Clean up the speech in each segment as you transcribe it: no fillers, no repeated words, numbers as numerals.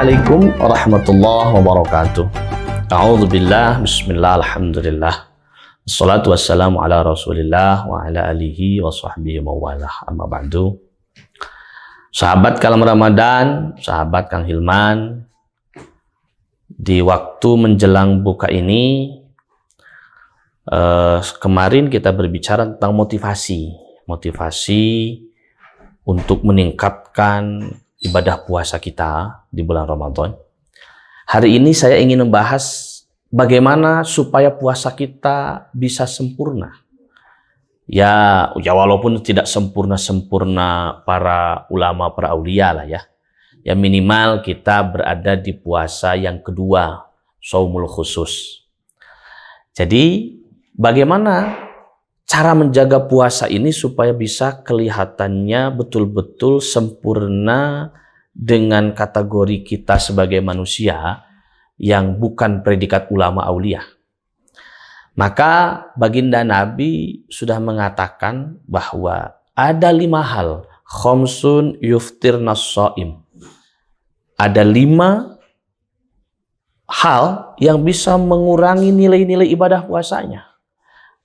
Assalamualaikum warahmatullahi wabarakatuh. A'udzubillah, bismillah, alhamdulillah. Wassalatu wassalamu ala rasulillah wa ala alihi wa sahbihi mawalah. Amma ba'du. Sahabat Kalam Ramadan, sahabat Kang Hilman, di waktu menjelang buka ini, kemarin kita berbicara tentang motivasi untuk meningkatkan ibadah puasa kita di bulan Ramadan. Hari ini saya ingin membahas bagaimana supaya puasa kita bisa sempurna. Ya walaupun tidak sempurna para ulama, para aulia lah ya. Ya minimal kita berada di puasa yang kedua, shaumul khusus. Jadi bagaimana cara menjaga puasa ini supaya bisa kelihatannya betul-betul sempurna dengan kategori kita sebagai manusia yang bukan predikat ulama aulia. Maka baginda Nabi sudah mengatakan bahwa ada 5 hal, khamsun yuftirnas shaim. Ada 5 hal yang bisa mengurangi nilai-nilai ibadah puasanya.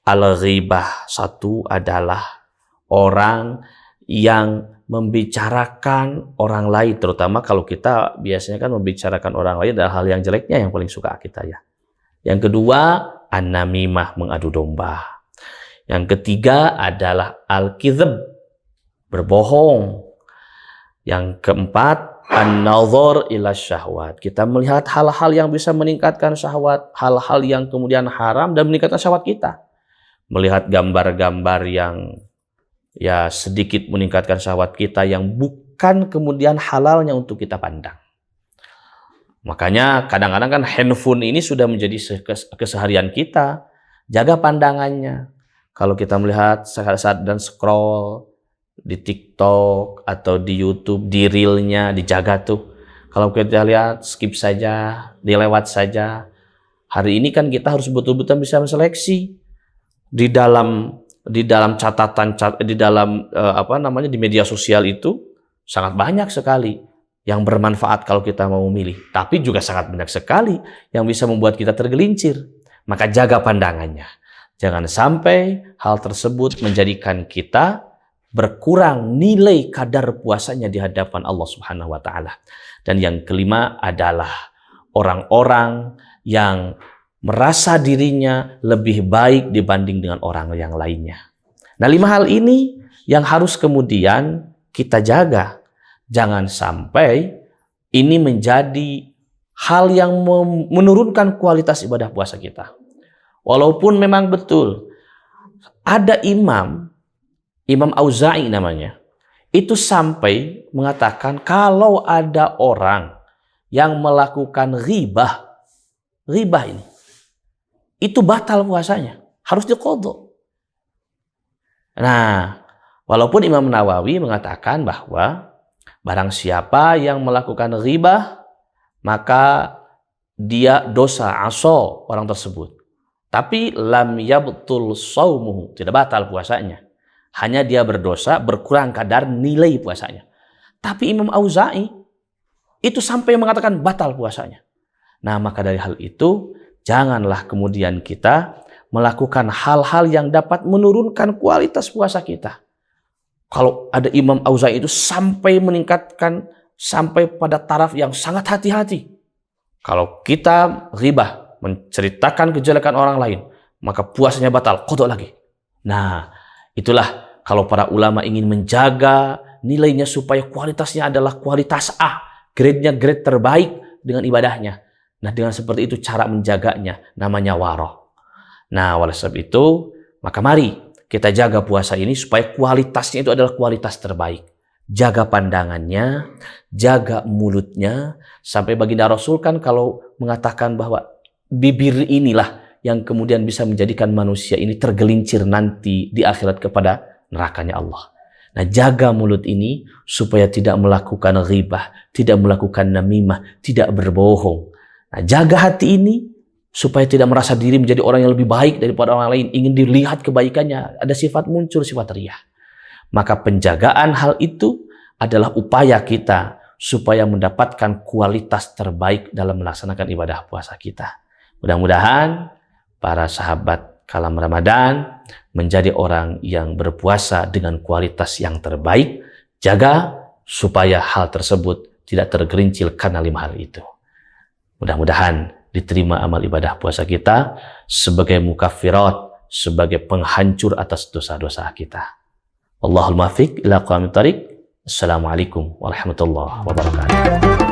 Al-ghibah, satu adalah orang yang membicarakan orang lain, terutama kalau kita biasanya kan membicarakan orang lain adalah hal yang jeleknya yang paling suka kita ya. Yang kedua, an-namimah, mengadu domba. Yang ketiga adalah al-kizb, berbohong. Yang keempat, an-nazar ila syahwat, kita melihat hal-hal yang bisa meningkatkan syahwat, hal-hal yang kemudian haram dan meningkatkan syahwat kita. Melihat gambar-gambar yang ya sedikit meningkatkan syahwat kita yang bukan kemudian halalnya untuk kita pandang. Makanya kadang-kadang kan handphone ini sudah menjadi keseharian kita. Jaga pandangannya. Kalau kita melihat saat dan scroll di TikTok atau di YouTube, di reelnya, dijaga tuh. Kalau kita lihat, skip saja, dilewat saja. Hari ini kan kita harus betul-betul bisa menseleksi. Di dalam catatan di dalam di media sosial itu sangat banyak sekali yang bermanfaat kalau kita mau memilih, tapi juga sangat banyak sekali yang bisa membuat kita tergelincir. Maka jaga pandangannya, jangan sampai hal tersebut menjadikan kita berkurang nilai kadar puasanya di hadapan Allah Subhanahu wa taala. Dan yang kelima adalah orang-orang yang merasa dirinya lebih baik dibanding dengan orang yang lainnya. Nah, 5 hal ini yang harus kemudian kita jaga. Jangan sampai ini menjadi hal yang menurunkan kualitas ibadah puasa kita. Walaupun memang betul ada Imam Auza'i namanya, itu sampai mengatakan kalau ada orang yang melakukan ghibah ini, itu batal puasanya, harus diqadha. Nah, walaupun Imam Nawawi mengatakan bahwa barang siapa yang melakukan ghibah, maka dia dosa aso orang tersebut. Tapi lam yabtul shaumuhu, tidak batal puasanya. Hanya dia berdosa, berkurang kadar nilai puasanya. Tapi Imam Auza'i itu sampai mengatakan batal puasanya. Nah, maka dari hal itu, janganlah kemudian kita melakukan hal-hal yang dapat menurunkan kualitas puasa kita. Kalau ada Imam Auza'i itu sampai meningkatkan sampai pada taraf yang sangat hati-hati. Kalau kita ghibah, menceritakan kejelekan orang lain, maka puasanya batal, qadha lagi. Nah, itulah kalau para ulama ingin menjaga nilainya supaya kualitasnya adalah kualitas A, grade-nya grade terbaik dengan ibadahnya. Nah, dengan seperti itu cara menjaganya, namanya warah. Nah, oleh sebab itu, maka mari kita jaga puasa ini supaya kualitasnya itu adalah kualitas terbaik. Jaga pandangannya, jaga mulutnya, sampai baginda Rasul kan kalau mengatakan bahwa bibir inilah yang kemudian bisa menjadikan manusia ini tergelincir nanti di akhirat kepada nerakanya Allah. Nah, jaga mulut ini supaya tidak melakukan ghibah, tidak melakukan namimah, tidak berbohong. Nah, jaga hati ini supaya tidak merasa diri menjadi orang yang lebih baik daripada orang lain, ingin dilihat kebaikannya, ada sifat muncul, sifat riyah. Maka penjagaan hal itu adalah upaya kita supaya mendapatkan kualitas terbaik dalam melaksanakan ibadah puasa kita. Mudah-mudahan para sahabat Kalam Ramadan menjadi orang yang berpuasa dengan kualitas yang terbaik. Jaga supaya hal tersebut tidak tergerincil karena 5 hal itu. Mudah-mudahan diterima amal ibadah puasa kita sebagai mukaffirat, sebagai penghancur atas dosa-dosa kita. Allahul muwaffiq ila aqwamit thariq. Assalamualaikum warahmatullahi wabarakatuh.